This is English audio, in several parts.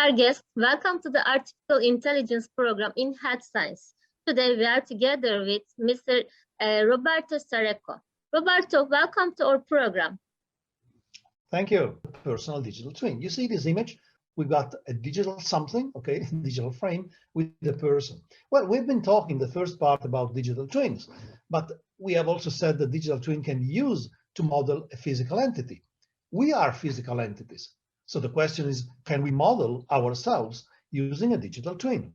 Dear guests, welcome to the Artificial Intelligence program in Health Science. Today we are together with Mr. Roberto Saracco. Roberto, welcome to our program. Thank you. Personal digital twin. You see this image? We've got a digital something, okay, digital frame with the person. Well, we've been talking the first part about digital twins, but we have also said that digital twin can be used to model a physical entity. We are physical entities. So the question is, can we model ourselves using a digital twin?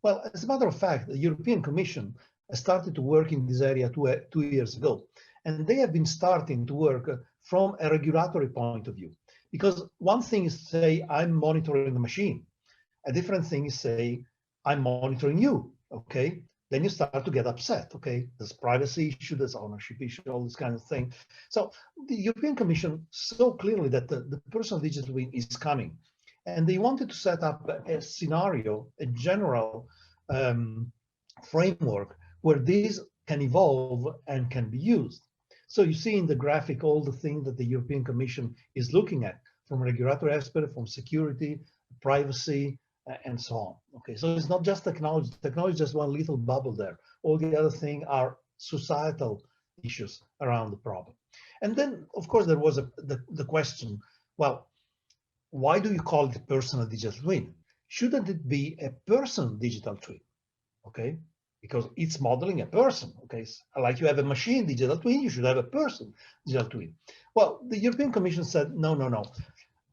Well, as a matter of fact, the European Commission has started to work in this area two years ago, and they have been starting to work from a regulatory point of view. Because one thing is to say, I'm monitoring the machine. A different thing is say, I'm monitoring you, okay? Then you start to get upset, okay? There's privacy issue, there's ownership issue, all this kind of thing. So the European Commission saw clearly that the personal digital twin is coming. And they wanted to set up a scenario, a general framework where this can evolve and can be used. So you see in the graphic all the things that the European Commission is looking at, from regulatory aspect, from security, privacy, and so on. Okay, so it's not just technology. Technology is just one little bubble there. All the other things are societal issues around the problem. And then, of course, there was the question, well, why do you call it a personal digital twin? Shouldn't it be a person digital twin? Okay, because it's modeling a person. Okay, so like you have a machine digital twin, you should have a person digital twin. Well, the European Commission said, no, no, no.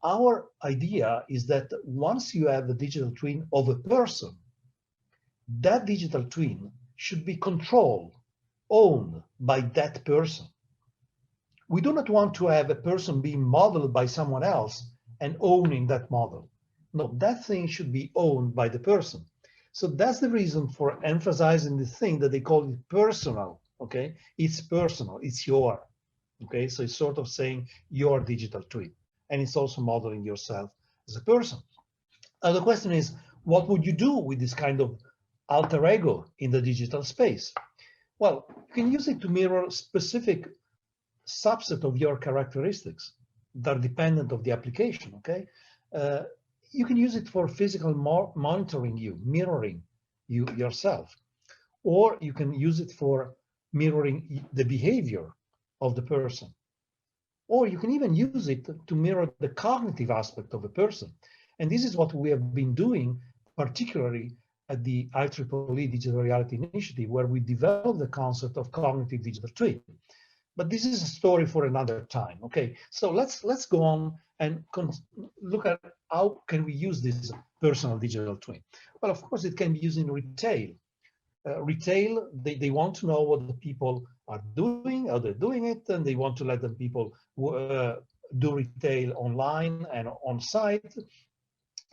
Our idea is that once you have a digital twin of a person, that digital twin should be controlled, owned by that person. We do not want to have a person being modeled by someone else and owning that model. No, that thing should be owned by the person. So that's the reason for emphasizing the thing that they call it personal, okay? It's personal, it's your, okay? So it's sort of saying your digital twin. And it's also modeling yourself as a person. Now the question is, what would you do with this kind of alter ego in the digital space? Well, you can use it to mirror specific subset of your characteristics that are dependent of the application, okay? You can use it for physical monitoring you, mirroring you yourself. Or you can use it for mirroring the behavior of the person. Or you can even use it to mirror the cognitive aspect of a person. And this is what we have been doing, particularly at the IEEE Digital Reality Initiative, where we developed the concept of cognitive digital twin. But this is a story for another time. Okay, so let's go on and look at how can we use this personal digital twin. Well, of course, it can be used in retail. Retail, they want to know what the people are doing, how they're doing it, and they want to let them people do retail online and on site.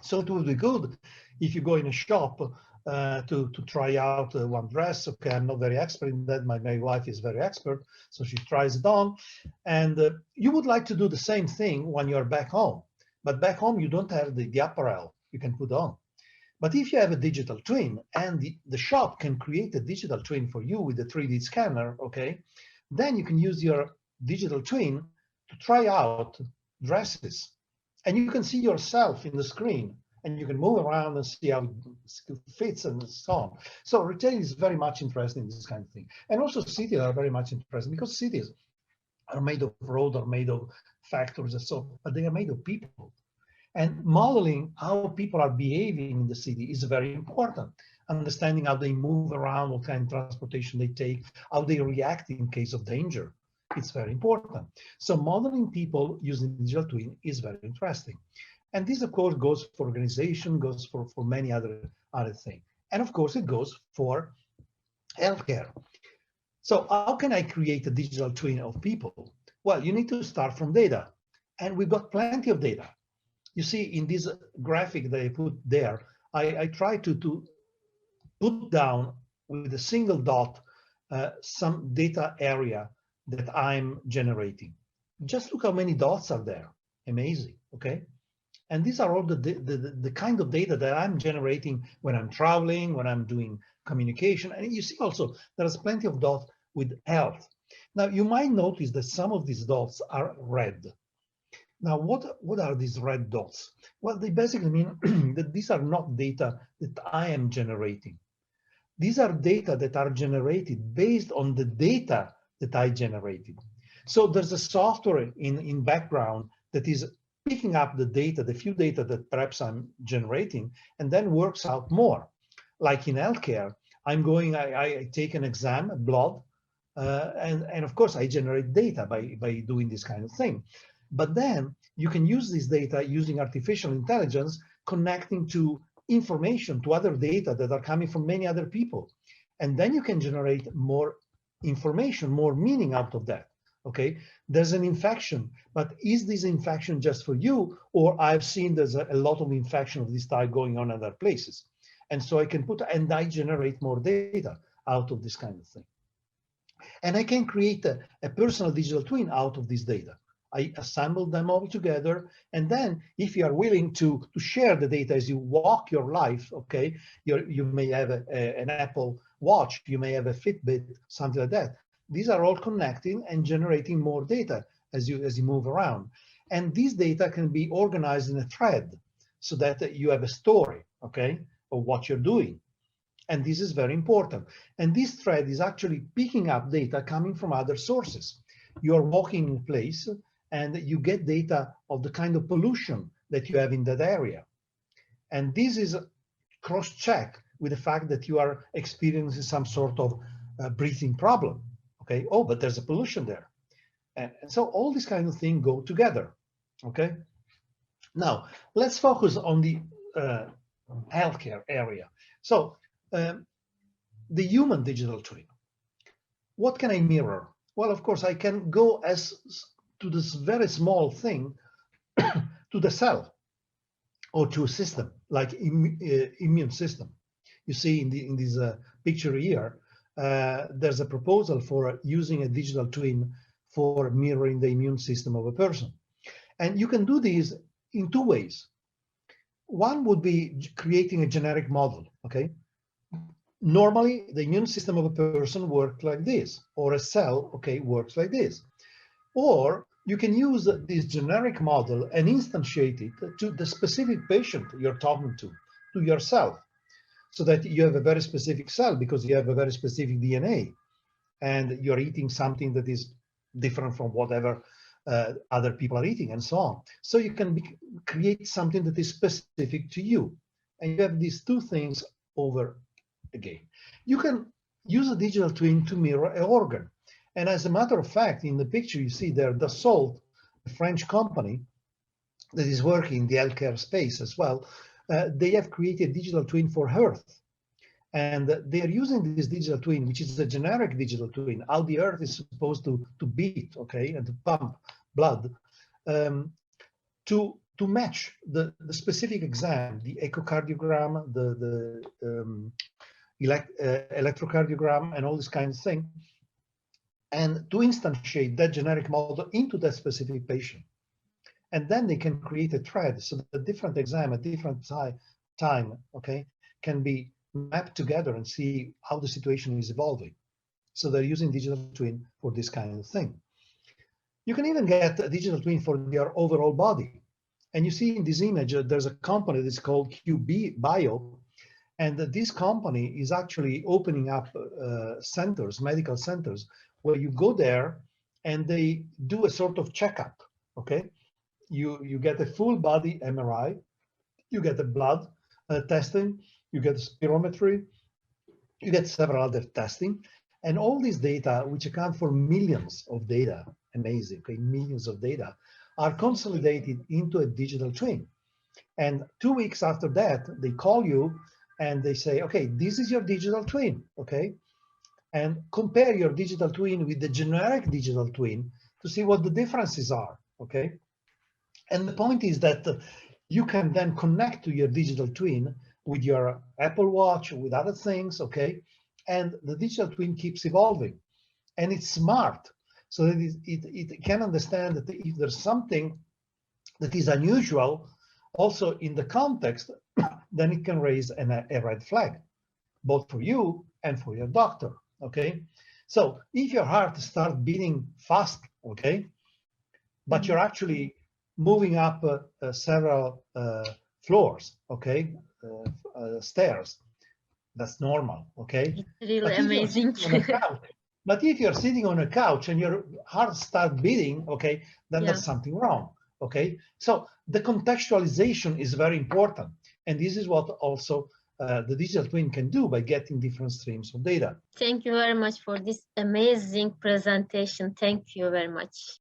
So it would be good if you go in a shop to try out one dress. Okay, I'm not very expert in that. My wife is very expert, so she tries it on. And you would like to do the same thing when you're back home. But back home, you don't have the apparel you can put on. But if you have a digital twin and the shop can create a digital twin for you with a 3D scanner, okay, then you can use your digital twin to try out dresses. And you can see yourself in the screen and you can move around and see how it fits and so on. So retail is very much interested in this kind of thing. And also cities are very much interested because cities are made of road, are made of factories and so, but they are made of people. And modeling how people are behaving in the city is very important. Understanding how they move around, what kind of transportation they take, how they react in case of danger. It's very important. So modeling people using digital twin is very interesting. And this, of course, goes for organization, goes for many other things. And of course, it goes for healthcare. So how can I create a digital twin of people? Well, you need to start from data. And we've got plenty of data. You see, in this graphic that I put there, I try to put down with a single dot some data area that I'm generating. Just look how many dots are there. Amazing, okay? And these are all the kind of data that I'm generating when I'm traveling, when I'm doing communication. And you see also, there's plenty of dots with health. Now, you might notice that some of these dots are red. Now, what are these red dots? Well, they basically mean that these are not data that I am generating. These are data that are generated based on the data that I generated. So there's a software in background that is picking up the data, the few data that perhaps I'm generating, and then works out more. Like in healthcare, I take an exam, blood, and of course I generate data by doing this kind of thing. But then you can use this data using artificial intelligence, connecting to information, to other data that are coming from many other people. And then you can generate more information, more meaning out of that. Okay, there's an infection, but is this infection just for you? Or I've seen there's a lot of infection of this type going on other places. And so I can and I generate more data out of this kind of thing. And I can create a personal digital twin out of this data. I assemble them all together. And then if you are willing to share the data as you walk your life, okay, you may have an Apple Watch, you may have a Fitbit, something like that. These are all connecting and generating more data as you move around. And these data can be organized in a thread so that you have a story, okay, of what you're doing. And this is very important. And this thread is actually picking up data coming from other sources. You are walking in a place and you get data of the kind of pollution that you have in that area. And this is cross-checked with the fact that you are experiencing some sort of breathing problem. Okay, oh, but there's a pollution there. And so all these kind of things go together. Okay, now let's focus on the healthcare area. So the human digital twin. What can I mirror? Well, of course, I can go to this very small thing to the cell or to a system like immune system. You see in this picture here, there's a proposal for using a digital twin for mirroring the immune system of a person. And you can do this in two ways. One would be creating a generic model, okay? Normally, the immune system of a person works like this, or a cell, okay, works like this. Or you can use this generic model and instantiate it to the specific patient you're talking to yourself, so that you have a very specific cell because you have a very specific DNA, and you're eating something that is different from whatever other people are eating, and so on. So you can create something that is specific to you, and you have these two things over again. You can use a digital twin to mirror an organ. And as a matter of fact, in the picture you see there, Dassault, a French company that is working in the healthcare space as well, they have created a digital twin for Earth. And they are using this digital twin, which is a generic digital twin, how the Earth is supposed to beat, okay, and to pump blood, to match the specific exam, the echocardiogram, the electrocardiogram, and all this kind of thing, and to instantiate that generic model into that specific patient. And then they can create a thread so that the different exam at different time, okay, can be mapped together and see how the situation is evolving. So they're using digital twin for this kind of thing. You can even get a digital twin for your overall body. And you see in this image, there's a company that's called QB Bio. And this company is actually opening up centers, medical centers, where you go there and they do a sort of checkup, okay? You get a full body MRI, you get the blood testing, you get spirometry, you get several other testing, and all this data, which account for millions of data, amazing, okay, millions of data, are consolidated into a digital twin. And 2 weeks after that, they call you and they say, okay, this is your digital twin, okay? And compare your digital twin with the generic digital twin to see what the differences are, okay? And the point is that you can then connect to your digital twin with your Apple Watch, with other things, okay? And the digital twin keeps evolving. And it's smart, so that it can understand that if there's something that is unusual, also in the context, then it can raise a red flag, both for you and for your doctor, okay? So if your heart starts beating fast, okay, but you're actually moving up several floors, okay, stairs. That's normal, okay? It's really But if you're amazing. sitting on a couch, but if you're sitting on a couch and your heart starts beating, okay, then Yeah. there's something wrong, okay? So the contextualization is very important. And this is what also the digital twin can do by getting different streams of data. Thank you very much for this amazing presentation. Thank you very much.